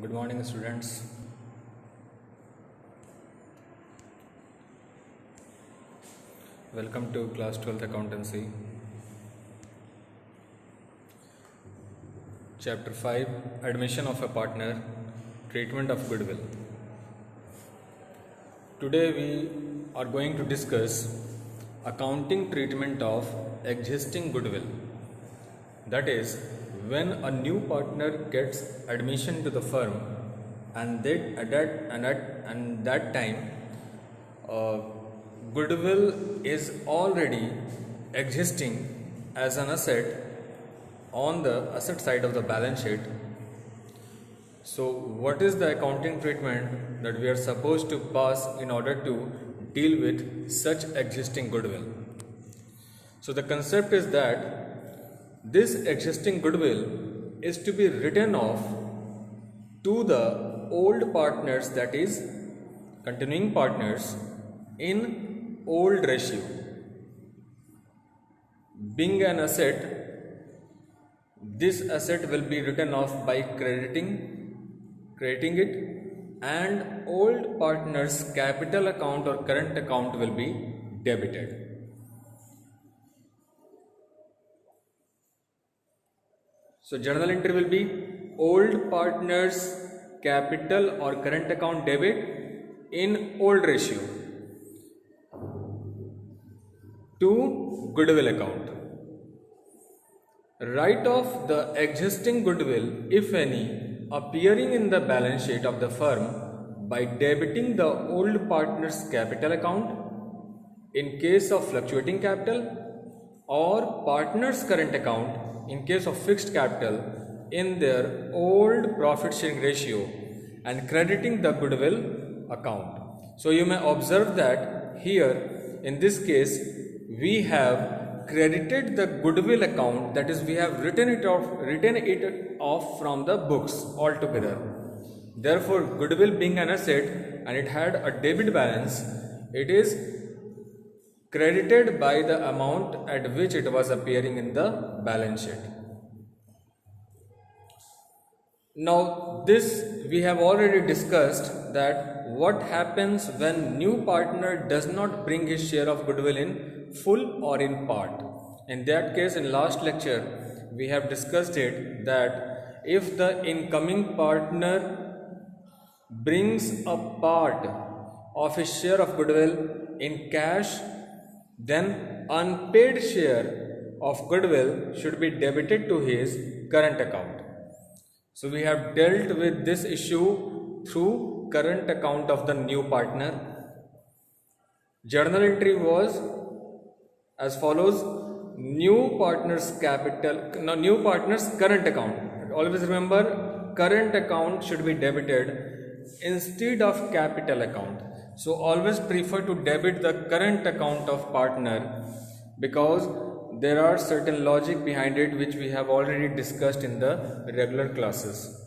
Good morning, students. Welcome to class 12th accountancy. Chapter 5 Admission of a partner, treatment of goodwill. Today we are going to discuss accounting treatment of existing goodwill. That is, when a new partner gets admission to the firm and at that time goodwill is already existing as an asset on the asset side of the balance sheet. So what is the accounting treatment that we are supposed to pass in order to deal with such existing goodwill? So the concept is that this existing goodwill is to be written off to the old partners, that is continuing partners, in old ratio. Being an asset, this asset will be written off by crediting it, and old partners capital account or current account will be debited. So journal entry will be old partners capital or current account debit in old ratio to goodwill account. Write off the existing goodwill, if any, appearing in the balance sheet of the firm by debiting the old partner's capital account in case of fluctuating capital, or partner's current account in case of fixed capital in their old profit sharing ratio, and crediting the goodwill account. So you may observe that here in this case we have credited the goodwill account, that is, we have written it off from the books altogether. Therefore, goodwill being an asset and it had a debit balance, it is credited by the amount at which it was appearing in the balance sheet. Now this we have already discussed, that what happens when new partner does not bring his share of goodwill in full or in part. In that case, in last lecture we have discussed it, that if the incoming partner brings a part of his share of goodwill in cash, then unpaid share of goodwill should be debited to his current account. So we have dealt with this issue through current account of the new partner. Journal entry was as follows: new partner's current account. Always remember, current account should be debited instead of capital account. So always prefer to debit the current account of partner, because there are certain logic behind it which we have already discussed in the regular classes.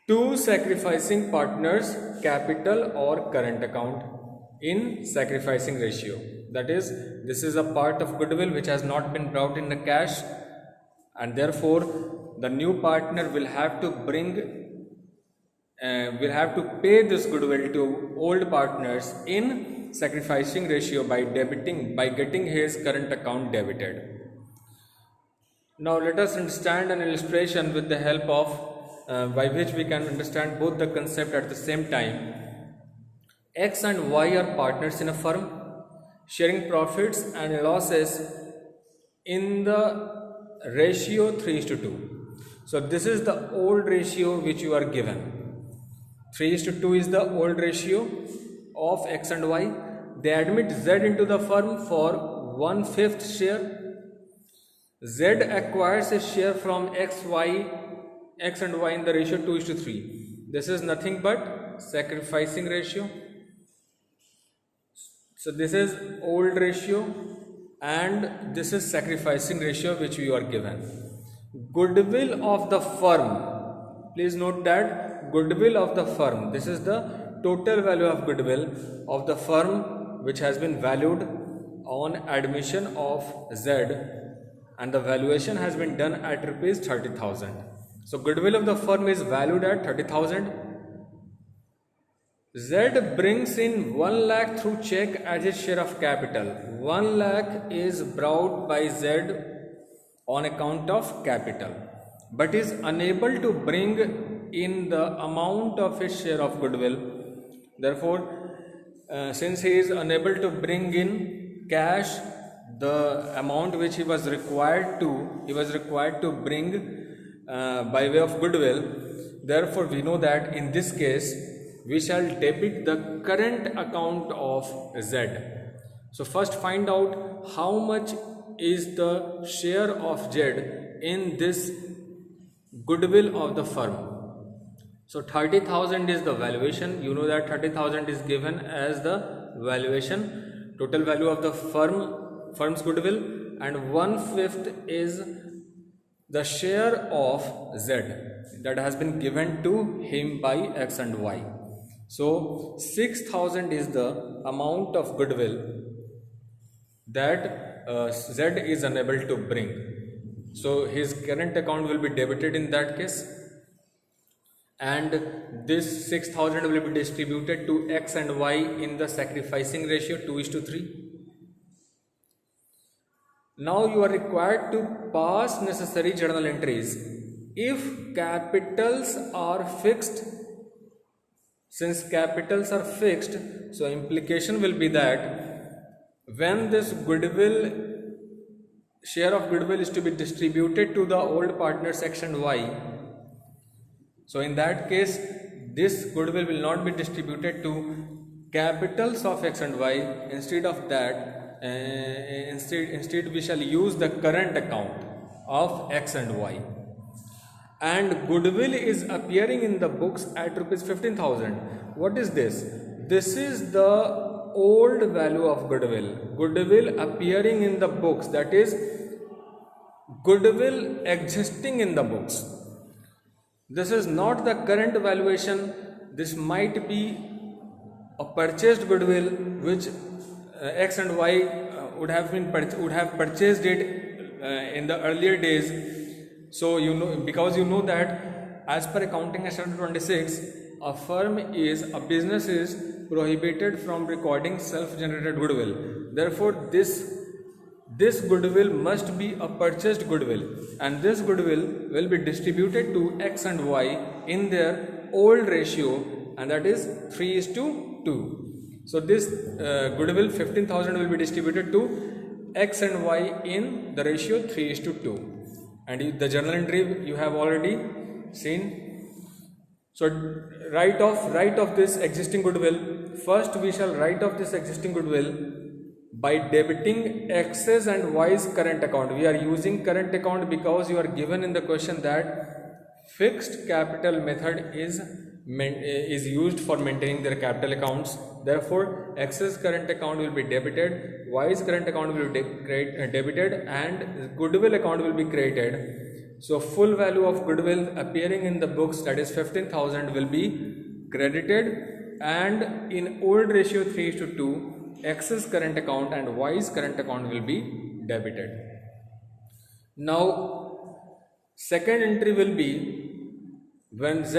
Two sacrificing partners capital or current account in sacrificing ratio. That is, this is a part of goodwill which has not been brought in the cash, and therefore the new partner will have to pay this goodwill to old partners in sacrificing ratio by getting his current account debited. Now let us understand an illustration with the help of by which we can understand both the concept at the same time. X and Y are partners in a firm, sharing profits and losses in the ratio 3:2. So this is the old ratio which you are given. 3:2 is the old ratio of X and Y. They admit Z into the firm for 1/5 share. Z acquires a share from X and Y in the ratio 2:3. This is nothing but sacrificing ratio. So this is old ratio and this is sacrificing ratio which you are given. Goodwill of the firm, please note that goodwill of the firm, this is the total value of goodwill of the firm which has been valued on admission of Z, and the valuation has been done at rupees 30,000. So goodwill of the firm is valued at 30,000. Z brings in 1 lakh through check as his share of capital. 1 lakh is brought by Z on account of capital, but is unable to bring in the amount of his share of goodwill. Therefore, since he is unable to bring in cash the amount which he was required to bring by way of goodwill, therefore we know that in this case we shall debit the current account of Z. So first find out how much is the share of Z in this goodwill of the firm. So 30,000 is the valuation. You know that 30,000 is given as the valuation, total value of the firm's goodwill, and 1/5 is the share of Z that has been given to him by X and Y. So 6,000 is the amount of goodwill that Z is unable to bring. So his current account will be debited in that case, and this 6,000 will be distributed to X and Y in the sacrificing ratio 2:3. Now you are required to pass necessary journal entries. If capitals are fixed, since capitals are fixed, so implication will be that when this goodwill, share of goodwill is to be distributed to the old partner section Y, so in that case this goodwill will not be distributed to capitals of X and Y. Instead of that, instead we shall use the current account of X and Y, and goodwill is appearing in the books at rupees 15,000. What is this? This is the old value of goodwill. Goodwill appearing in the books, that is goodwill existing in the books. This is not the current valuation. This might be a purchased goodwill which X and Y would have purchased it in the earlier days. So you know, because you know that as per Accounting Act 26, a business is prohibited from recording self-generated goodwill. Therefore, this goodwill must be a purchased goodwill, and this goodwill will be distributed to X and Y in their old ratio, and that is 3:2. So this goodwill 15,000 will be distributed to X and Y in the ratio 3:2, and the journal entry you have already seen. So write off this existing goodwill. First we shall write off this existing goodwill by debiting X's and Y's current account. We are using current account because you are given in the question that fixed capital method is used for maintaining their capital accounts. Therefore, X's current account will be debited, Y's current account will be debited, and goodwill account will be created. So full value of goodwill appearing in the books, that is 15,000, will be credited, and in old ratio 3:2, X's current account and Y's current account will be debited. Now second entry will be when Z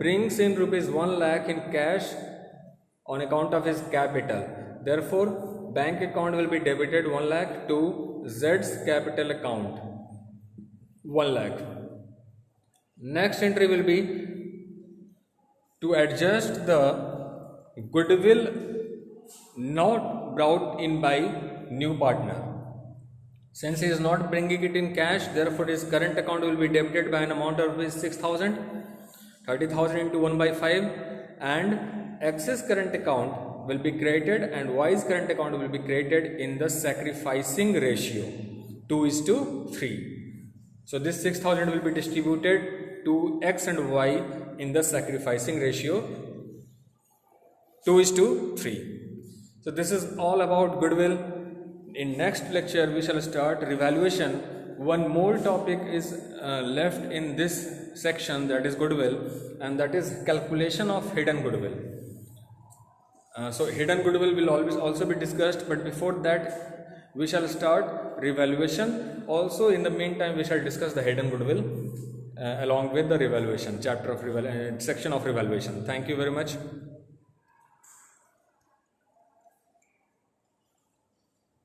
brings in rupees 1 lakh in cash on account of his capital. Therefore, bank account will be debited 1 lakh to Z's capital account 1 lakh. Next entry will be to adjust the goodwill not brought in by new partner. Since he is not bringing it in cash, therefore his current account will be debited by an amount of 6,000, 30,000 into 1/5, and X's current account will be created and Y's current account will be created in the sacrificing ratio 2:3. So this 6,000 will be distributed to X and Y in the sacrificing ratio 2:3. So this is all about goodwill. In next lecture we shall start revaluation. One more topic is left in this section, that is goodwill, and that is calculation of hidden goodwill. So hidden goodwill will always also be discussed, but before that we shall start revaluation. Also in the meantime we shall discuss the hidden goodwill. along with the revaluation chapter of section of revaluation. Thank you very much.